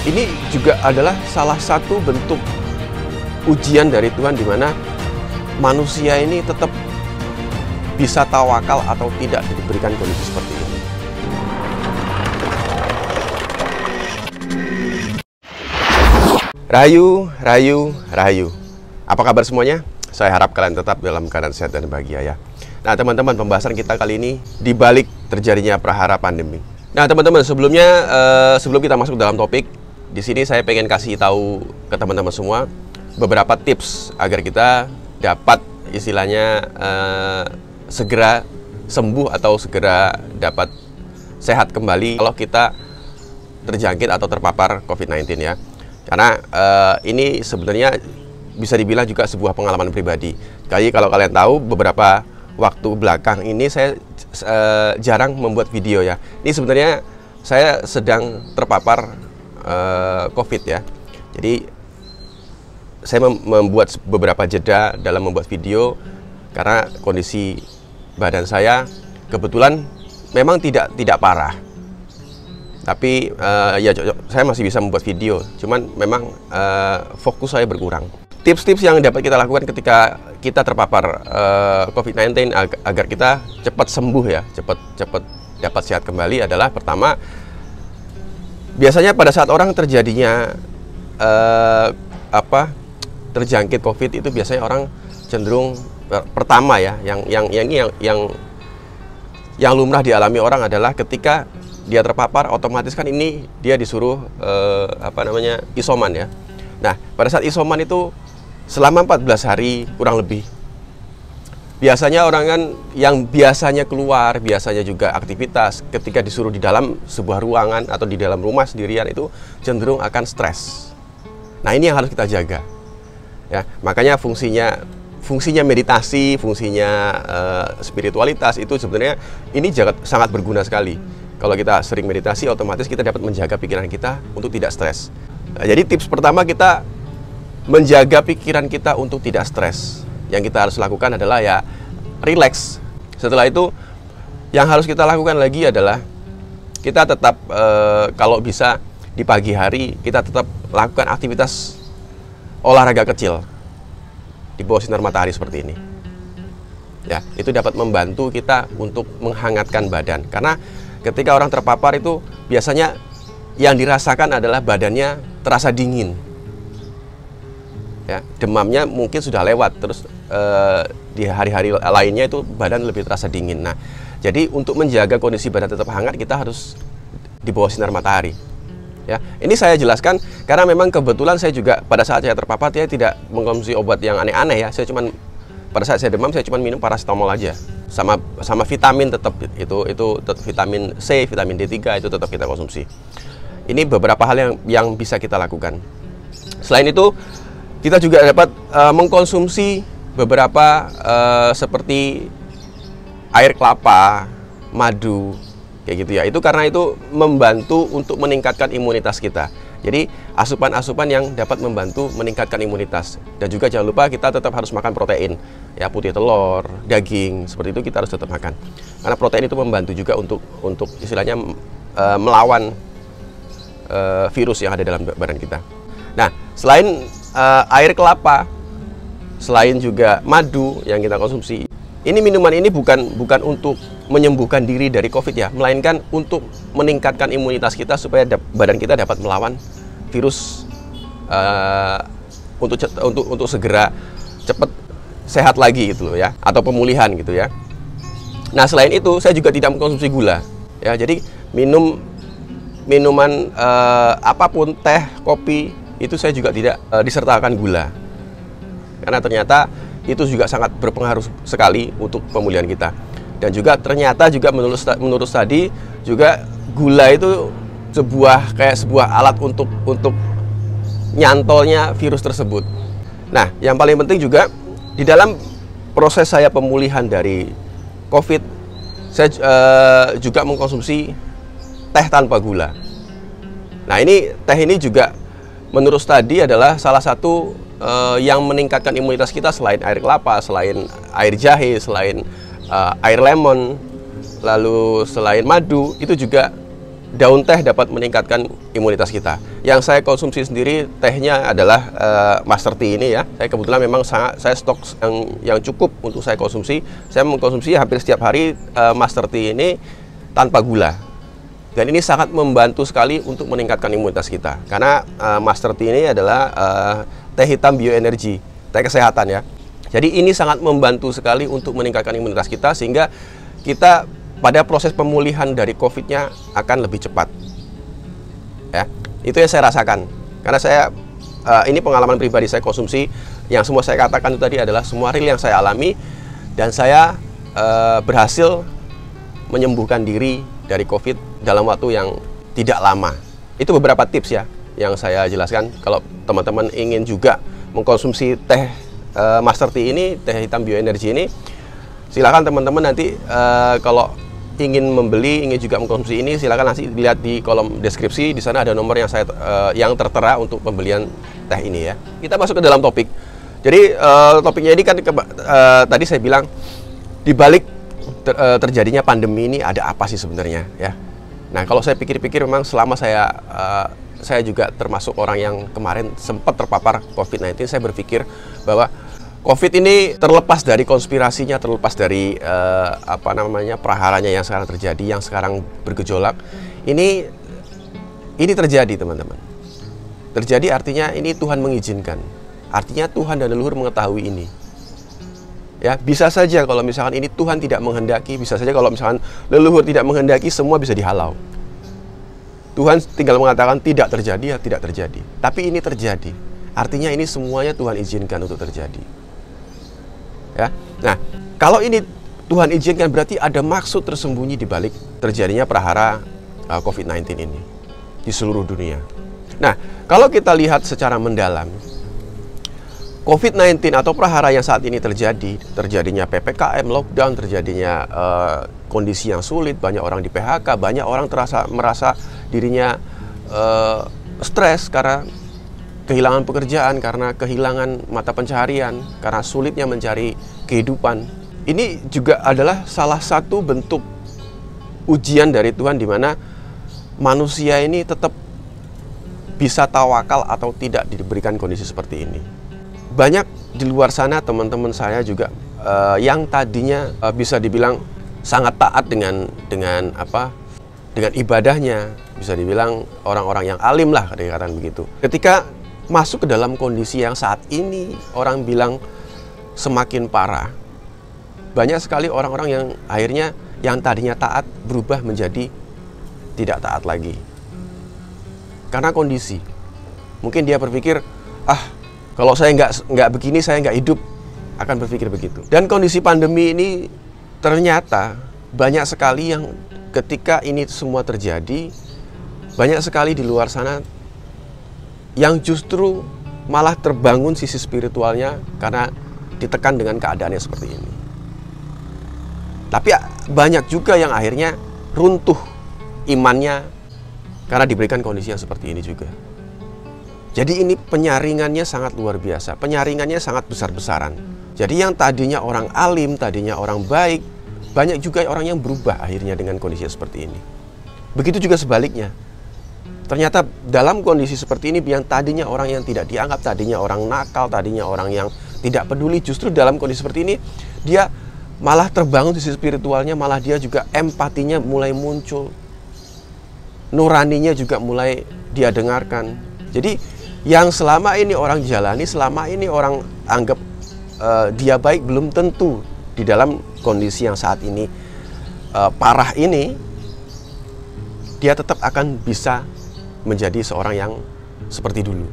ini juga adalah salah satu bentuk ujian dari Tuhan di mana manusia ini tetap bisa tawakal atau tidak diberikan kondisi seperti ini. Rahayu, rahayu, rahayu. Apa kabar semuanya? Saya harap kalian tetap dalam keadaan sehat dan bahagia ya. Nah teman-teman, pembahasan kita kali ini dibalik terjadinya prahara pandemi. Nah teman-teman, sebelum kita masuk dalam topik, di sini saya pengen kasih tahu ke teman-teman semua beberapa tips agar kita dapat istilahnya segera sembuh atau segera dapat sehat kembali kalau kita terjangkit atau terpapar COVID-19 ya. Karena ini sebenarnya bisa dibilang juga sebuah pengalaman pribadi. Kalau kalian tahu, beberapa waktu belakang ini saya jarang membuat video ya. Ini sebenarnya saya sedang terpapar COVID ya. Jadi saya membuat beberapa jeda dalam membuat video karena kondisi badan saya kebetulan memang tidak parah. Tapi ya saya masih bisa membuat video, cuman memang fokus saya berkurang. Tips-tips yang dapat kita lakukan ketika kita terpapar COVID-19 agar kita cepat sembuh ya, cepat dapat sehat kembali adalah pertama, biasanya pada saat orang terjadinya terjangkit COVID itu biasanya orang cenderung pertama ya, yang lumrah dialami orang adalah ketika dia terpapar, otomatis kan ini dia disuruh isoman ya. Nah, pada saat isoman itu selama 14 hari kurang lebih, biasanya orang kan yang biasanya keluar, biasanya juga aktivitas, ketika disuruh di dalam sebuah ruangan atau di dalam rumah sendirian itu cenderung akan stres. Nah, ini yang harus kita jaga ya. Makanya fungsinya meditasi, fungsinya spiritualitas itu sebenarnya ini sangat berguna sekali. Kalau kita sering meditasi, otomatis kita dapat menjaga pikiran kita untuk tidak stres. Nah, jadi tips pertama kita menjaga pikiran kita untuk tidak stres. Yang kita harus lakukan adalah ya relax. Setelah itu yang harus kita lakukan lagi adalah kita tetap kalau bisa di pagi hari kita tetap lakukan aktivitas olahraga kecil di bawah sinar matahari seperti ini. Ya, itu dapat membantu kita untuk menghangatkan badan. Karena ketika orang terpapar itu biasanya yang dirasakan adalah badannya terasa dingin. Ya, demamnya mungkin sudah lewat, terus di hari-hari lainnya itu badan lebih terasa dingin. Nah, jadi untuk menjaga kondisi badan tetap hangat kita harus di bawah sinar matahari. Ya, ini saya jelaskan karena memang kebetulan saya juga pada saat saya terpapar saya tidak mengkonsumsi obat yang aneh-aneh ya. Pada saat saya demam saya cuma minum paracetamol aja. Sama vitamin tetap itu vitamin C, vitamin D3 itu tetap kita konsumsi. Ini beberapa hal yang bisa kita lakukan. Selain itu, kita juga dapat mengkonsumsi beberapa seperti air kelapa, madu, kayak gitu ya. Itu karena itu membantu untuk meningkatkan imunitas kita. Jadi asupan-asupan yang dapat membantu meningkatkan imunitas. Dan juga jangan lupa kita tetap harus makan protein. Ya, putih telur, daging, seperti itu kita harus tetap makan. Karena protein itu membantu juga untuk istilahnya melawan virus yang ada dalam badan kita. Nah, selain air kelapa, selain juga madu yang kita konsumsi, minuman ini bukan untuk menyembuhkan diri dari COVID ya, melainkan untuk meningkatkan imunitas kita supaya badan kita dapat melawan virus untuk segera cepat sehat lagi gitu loh ya, atau pemulihan gitu ya. Nah, selain itu saya juga tidak mengkonsumsi gula ya. Jadi minuman apapun, teh, kopi itu saya juga tidak disertakan gula. Karena ternyata itu juga sangat berpengaruh sekali untuk pemulihan kita. Dan juga ternyata juga menurut tadi juga gula itu kayak sebuah alat untuk nyantolnya virus tersebut. Nah, yang paling penting juga di dalam proses saya pemulihan dari COVID, saya juga mengkonsumsi teh tanpa gula. Nah, teh ini juga menurut tadi adalah salah satu yang meningkatkan imunitas kita selain air kelapa, selain air jahe, selain air lemon, lalu selain madu, itu juga daun teh dapat meningkatkan imunitas kita. Yang saya konsumsi sendiri tehnya adalah Master Tea ini ya. Saya kebetulan memang saya stok yang cukup untuk saya konsumsi. Saya mengkonsumsi hampir setiap hari Master Tea ini tanpa gula. Dan ini sangat membantu sekali untuk meningkatkan imunitas kita. Karena Master Tea ini adalah teh hitam bioenergi, teh kesehatan ya. Jadi ini sangat membantu sekali untuk meningkatkan imunitas kita, sehingga kita pada proses pemulihan dari COVID-nya akan lebih cepat. Ya, itu yang saya rasakan. Karena saya ini pengalaman pribadi saya konsumsi, yang semua saya katakan itu tadi adalah semua real yang saya alami, dan saya berhasil menyembuhkan diri dari COVID dalam waktu yang tidak lama. Itu beberapa tips ya yang saya jelaskan. Kalau teman-teman ingin juga mengkonsumsi teh Master Tea ini, teh hitam bioenergi ini, silakan teman-teman nanti kalau ingin membeli, ingin juga mengkonsumsi ini, silakan nanti lihat di kolom deskripsi. Di sana ada nomor yang tertera untuk pembelian teh ini ya. Kita masuk ke dalam topik. Jadi topiknya ini kan tadi saya bilang di balik terjadinya pandemi ini ada apa sih sebenarnya ya. Nah, kalau saya pikir-pikir memang selama saya juga termasuk orang yang kemarin sempat terpapar COVID-19, saya berpikir bahwa COVID ini terlepas dari konspirasinya, terlepas dari praharanya yang sekarang terjadi, yang sekarang bergejolak. Ini terjadi, teman-teman. Terjadi artinya ini Tuhan mengizinkan. Artinya Tuhan dan leluhur mengetahui ini. Ya, bisa saja kalau misalkan ini Tuhan tidak menghendaki, bisa saja kalau misalkan leluhur tidak menghendaki, semua bisa dihalau. Tuhan tinggal mengatakan tidak terjadi, ya tidak terjadi. Tapi ini terjadi. Artinya ini semuanya Tuhan izinkan untuk terjadi. Ya. Nah, kalau ini Tuhan izinkan berarti ada maksud tersembunyi di balik terjadinya prahara COVID-19 ini di seluruh dunia. Nah, kalau kita lihat secara mendalam, COVID-19 atau prahara yang saat ini terjadinya PPKM, lockdown, terjadinya kondisi yang sulit, banyak orang di PHK, banyak orang merasa dirinya stres karena kehilangan pekerjaan, karena kehilangan mata pencaharian, karena sulitnya mencari kehidupan. Ini juga adalah salah satu bentuk ujian dari Tuhan di mana manusia ini tetap bisa tawakal atau tidak diberikan kondisi seperti ini. Banyak di luar sana teman-teman saya juga yang tadinya bisa dibilang sangat taat dengan ibadahnya, bisa dibilang orang-orang yang alim lah kadang-kadang begitu. Ketika masuk ke dalam kondisi yang saat ini orang bilang semakin parah, banyak sekali orang-orang yang akhirnya yang tadinya taat berubah menjadi tidak taat lagi. Karena kondisi. Mungkin dia berpikir, kalau saya nggak begini, saya nggak hidup, akan berpikir begitu. Dan kondisi pandemi ini ternyata banyak sekali yang ketika ini semua terjadi, banyak sekali di luar sana yang justru malah terbangun sisi spiritualnya karena ditekan dengan keadaannya seperti ini. Tapi banyak juga yang akhirnya runtuh imannya karena diberikan kondisi yang seperti ini juga. Jadi ini penyaringannya sangat luar biasa, penyaringannya sangat besar-besaran. Jadi yang tadinya orang alim, tadinya orang baik, banyak juga orang yang berubah akhirnya dengan kondisi seperti ini. Begitu juga sebaliknya. Ternyata dalam kondisi seperti ini yang tadinya orang yang tidak dianggap, tadinya orang nakal, tadinya orang yang tidak peduli, justru dalam kondisi seperti ini dia malah terbangun sisi spiritualnya, malah dia juga empatinya mulai muncul. Nuraninya juga mulai dia dengarkan. Jadi yang selama ini orang jalani, selama ini orang anggap dia baik, belum tentu di dalam kondisi yang saat ini parah ini, dia tetap akan bisa menjadi seorang yang seperti dulu.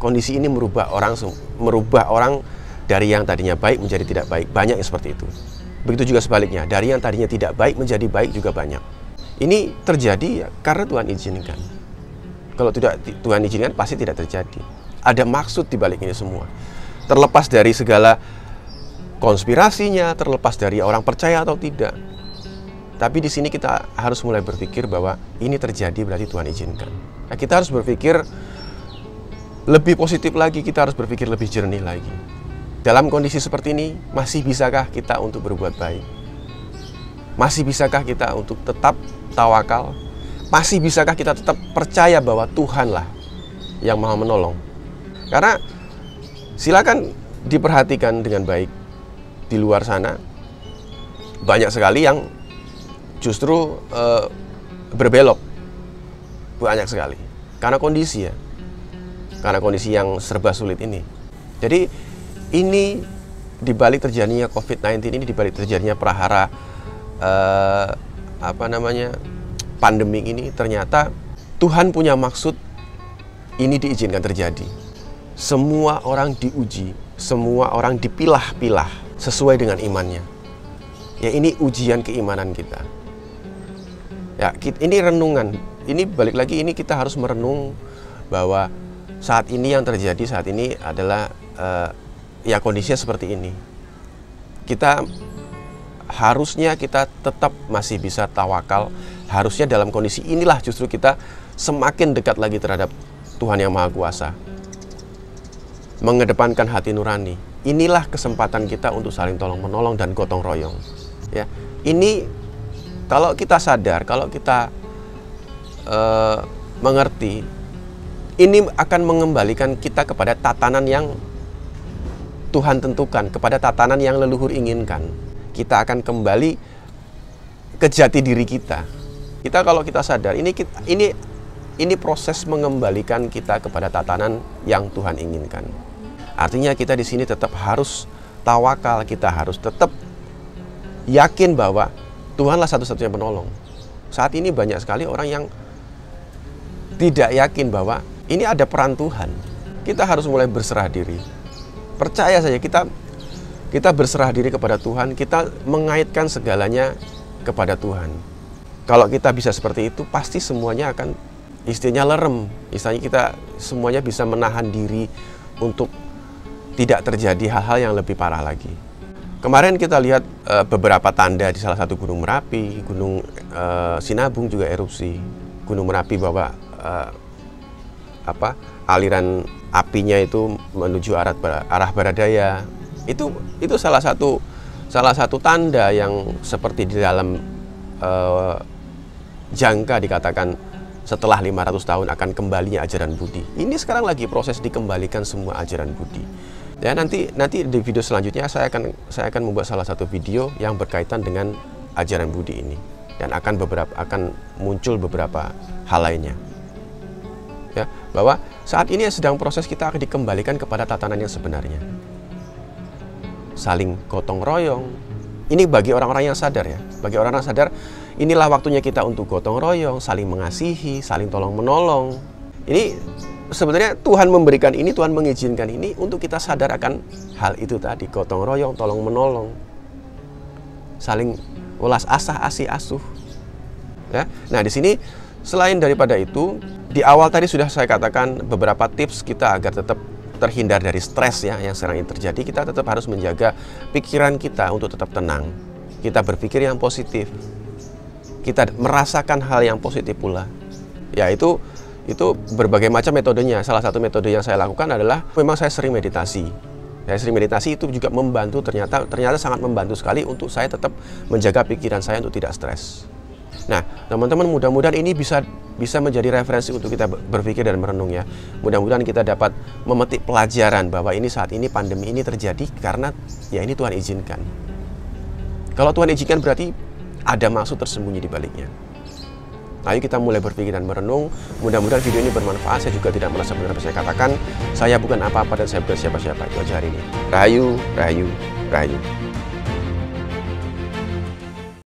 Kondisi ini merubah orang dari yang tadinya baik menjadi tidak baik. Banyak yang seperti itu. Begitu juga sebaliknya, dari yang tadinya tidak baik menjadi baik juga banyak. Ini terjadi ya karena Tuhan izinkan. Kalau tidak Tuhan izinkan pasti tidak terjadi. Ada maksud di balik ini semua. Terlepas dari segala konspirasinya, terlepas dari orang percaya atau tidak. Tapi di sini kita harus mulai berpikir bahwa ini terjadi berarti Tuhan izinkan. Nah, kita harus berpikir lebih positif lagi, kita harus berpikir lebih jernih lagi. Dalam kondisi seperti ini, masih bisakah kita untuk berbuat baik? Masih bisakah kita untuk tetap tawakal? Masih bisakah kita tetap percaya bahwa Tuhanlah yang Maha Menolong? Karena silakan diperhatikan dengan baik, di luar sana banyak sekali yang justru berbelok, banyak sekali karena kondisi ya, karena kondisi yang serba sulit ini. Jadi ini dibalik terjadinya COVID-19 ini, dibalik terjadinya prahara pandemi ini, ternyata Tuhan punya maksud ini diizinkan terjadi. Semua orang diuji, semua orang dipilah-pilah sesuai dengan imannya. Ya, ini ujian keimanan kita. Ya, ini renungan. Ini balik lagi, ini kita harus merenung bahwa saat ini yang terjadi saat ini adalah ya kondisinya seperti ini. Harusnya kita tetap masih bisa tawakal. Harusnya dalam kondisi inilah justru kita semakin dekat lagi terhadap Tuhan yang Maha Kuasa. Mengedepankan hati nurani. Inilah kesempatan kita untuk saling tolong menolong dan gotong royong. Ya, ini kalau kita sadar, kalau kita mengerti, ini akan mengembalikan kita kepada tatanan yang Tuhan tentukan, kepada tatanan yang leluhur inginkan. Kita akan kembali ke jati diri kita. Kalau kita sadar, ini proses mengembalikan kita kepada tatanan yang Tuhan inginkan. Artinya kita di sini tetap harus tawakal, kita harus tetap yakin bahwa Tuhanlah satu-satunya penolong. Saat ini banyak sekali orang yang tidak yakin bahwa ini ada peran Tuhan. Kita harus mulai berserah diri. Percaya saja, kita berserah diri kepada Tuhan, kita mengaitkan segalanya kepada Tuhan. Kalau kita bisa seperti itu, pasti semuanya akan istilahnya lerem. Istilahnya kita semuanya bisa menahan diri untuk tidak terjadi hal-hal yang lebih parah lagi. Kemarin kita lihat beberapa tanda di salah satu gunung Merapi, gunung Sinabung juga erupsi. Gunung Merapi bahwa aliran apinya itu menuju arah barat daya. Itu salah satu tanda yang seperti di dalam jangka dikatakan setelah 500 tahun akan kembalinya ajaran budi. Ini sekarang lagi proses dikembalikan semua ajaran budi. Ya, nanti di video selanjutnya saya akan membuat salah satu video yang berkaitan dengan ajaran budi ini, dan akan muncul beberapa hal lainnya. Ya, bahwa saat ini sedang proses kita akan dikembalikan kepada tatanan yang sebenarnya. Saling gotong royong. Ini bagi orang-orang yang sadar ya. Bagi orang-orang yang sadar, inilah waktunya kita untuk gotong royong, saling mengasihi, saling tolong menolong. Ini sebenarnya Tuhan memberikan ini, Tuhan mengizinkan ini untuk kita sadar akan hal itu tadi, gotong royong, tolong menolong, saling ulas asah, asih asuh. Ya. Nah, di sini selain daripada itu, di awal tadi sudah saya katakan beberapa tips kita agar tetap terhindar dari stres ya yang sekarang ini terjadi. Kita tetap harus menjaga pikiran kita untuk tetap tenang. Kita berpikir yang positif. Kita merasakan hal yang positif pula. Ya, itu berbagai macam metodenya. Salah satu metode yang saya lakukan adalah memang saya sering meditasi. Saya sering meditasi, itu juga membantu, ternyata sangat membantu sekali untuk saya tetap menjaga pikiran saya untuk tidak stres. Nah, teman-teman, mudah-mudahan ini bisa menjadi referensi untuk kita berpikir dan merenung ya. Mudah-mudahan kita dapat memetik pelajaran bahwa ini saat ini pandemi ini terjadi karena ya ini Tuhan izinkan. Kalau Tuhan izinkan berarti ada maksud tersembunyi di baliknya. Ayo kita mulai berpikir dan merenung. Mudah-mudahan video ini bermanfaat. Saya juga tidak merasa benar apa saya katakan. Saya bukan apa-apa dan saya bukan siapa-siapa. Itu aja hari ini. Rahayu, rahayu, rahayu.